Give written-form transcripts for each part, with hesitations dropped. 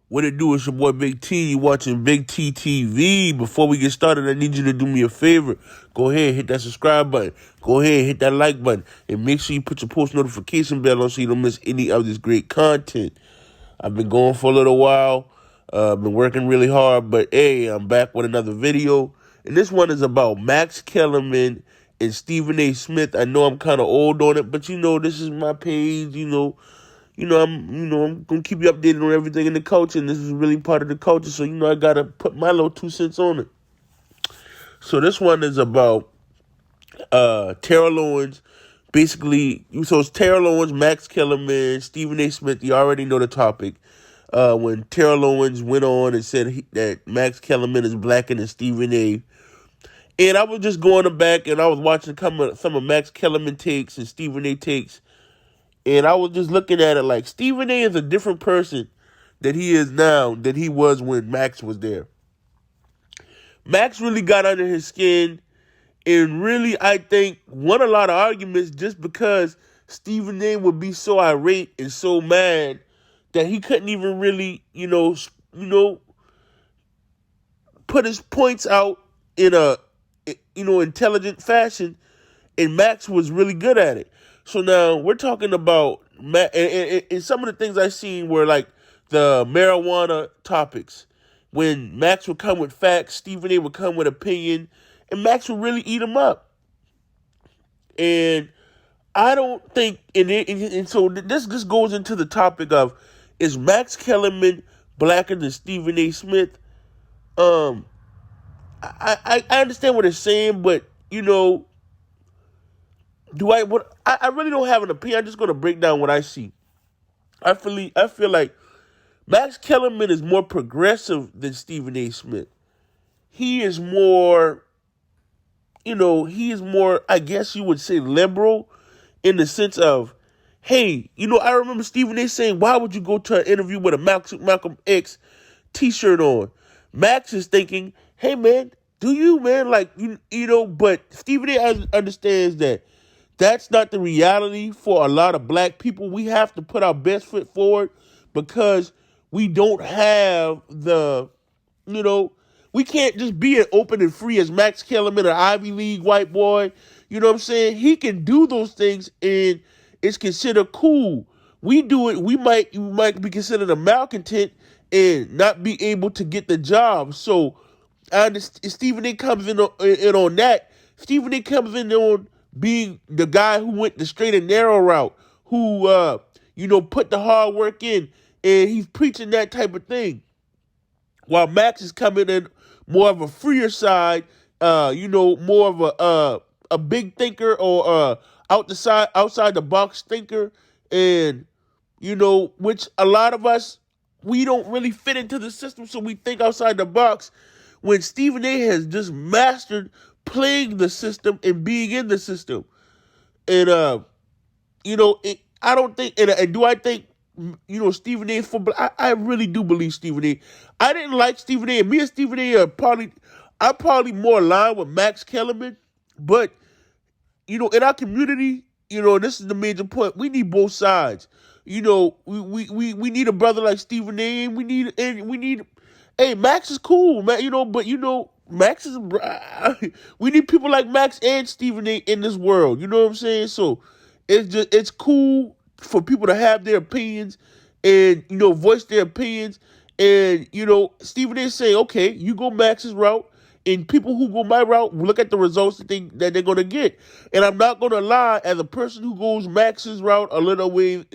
What it do? It's your boy Big T. You watching Big T TV. Before we get started, I need you to do me a favor. Go ahead, hit that subscribe button. Go ahead, hit that like button. And make sure you put your post notification bell on so you don't miss any of this great content. I've been going for a little while. Been working really hard. But hey, I'm back with another video. And this one is about Max Kellerman and Stephen A. Smith. I know I'm kind of old on it, but this is my page, I'm gonna keep you updated on everything in the culture, and this is really part of the culture. So I gotta put my little 2 cents on it. So this one is about Terrell Owens. Basically, so it's Terrell Owens, Max Kellerman, Stephen A. Smith. You already know the topic. When Terrell Owens went on and said that Max Kellerman is blacker than Stephen A. And I was just going back and I was watching some of Max Kellerman takes and Stephen A. takes. And I was just looking at it like Stephen A. is a different person that he is now than he was when Max was there. Max really got under his skin and really, I think, won a lot of arguments just because Stephen A. would be so irate and so mad that he couldn't even really, put his points out in a, intelligent fashion. And Max was really good at it. So now we're talking about, and some of the things I've seen were like the marijuana topics. When Max would come with facts, Stephen A. would come with opinion, and Max would really eat him up. And I don't think, and so this just goes into the topic of, is Max Kellerman blacker than Stephen A. Smith? I understand what they're saying, but I really don't have an opinion. I'm just going to break down what I see. I feel like Max Kellerman is more progressive than Stephen A. Smith. He is more, I guess you would say, liberal in the sense of, hey, I remember Stephen A. saying, why would you go to an interview with a Malcolm X t-shirt on? Max is thinking, hey, man, do you, man? Like, but Stephen A. understands that that's not the reality for a lot of black people. We have to put our best foot forward because we don't have we can't just be as open and free as Max Kellerman, an Ivy League white boy. You know what I'm saying? He can do those things and it's considered cool. We do it. We might be considered a malcontent and not be able to get the job. So I understand Stephen A. comes in on that. Stephen A. comes in on being the guy who went the straight and narrow route, who, put the hard work in, and he's preaching that type of thing. While Max is coming in more of a freer side, more of a big thinker or outside the box thinker, and, which a lot of us, we don't really fit into the system, so we think outside the box. When Stephen A. has just mastered playing the system and being in the system. And, I don't think, and do I think, Stephen A. I really do believe Stephen A. I didn't like Stephen A. Me and Stephen A. I'm probably more aligned with Max Kellerman, but, in our community, this is the major point. We need both sides. We need a brother like Stephen A. and we need, hey, Max is cool, man, but Max is, we need people like Max and Stephen A. in this world. You know what I'm saying? So it's cool for people to have their opinions and, voice their opinions. And, Stephen A. say, okay, you go Max's route, and people who go my route look at the results that they're going to get. And I'm not going to lie, as a person who goes Max's route a little bit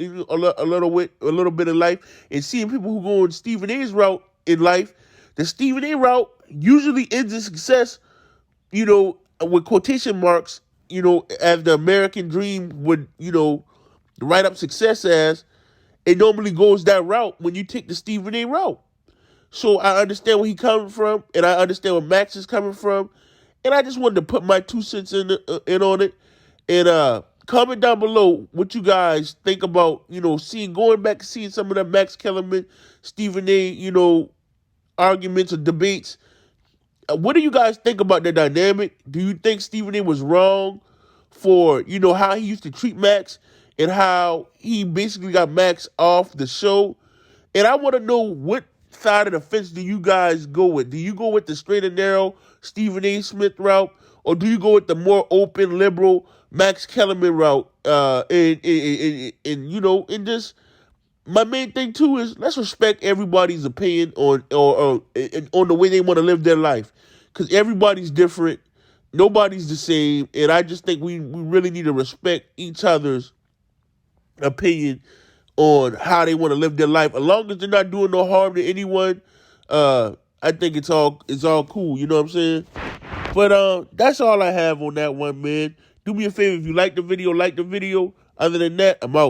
in life, and seeing people who go on Stephen A.'s route in life, the Stephen A. route usually ends in success, with quotation marks, as the American dream would, write up success as. It normally goes that route when you take the Stephen A. route. So I understand where he's coming from, and I understand where Max is coming from, and I just wanted to put my 2 cents in on it. And comment down below what you guys think about, going back and seeing some of the Max Kellerman, Stephen A. Arguments or debates. What do you guys think about the dynamic? Do you think Stephen A. was wrong for, how he used to treat Max and how he basically got Max off the show? And I want to know what side of the fence do you guys go with? Do you go with the straight and narrow Stephen A. Smith route, or do you go with the more open, liberal Max Kellerman route? And just my main thing too is let's respect everybody's opinion on the way they want to live their life, because everybody's different, nobody's the same, and I just think we really need to respect each other's opinion on how they want to live their life. As long as they're not doing no harm to anyone, I think it's all cool. You know what I'm saying? But that's all I have on that one, man. Do me a favor, if you like the video, like the video. Other than that, I'm out.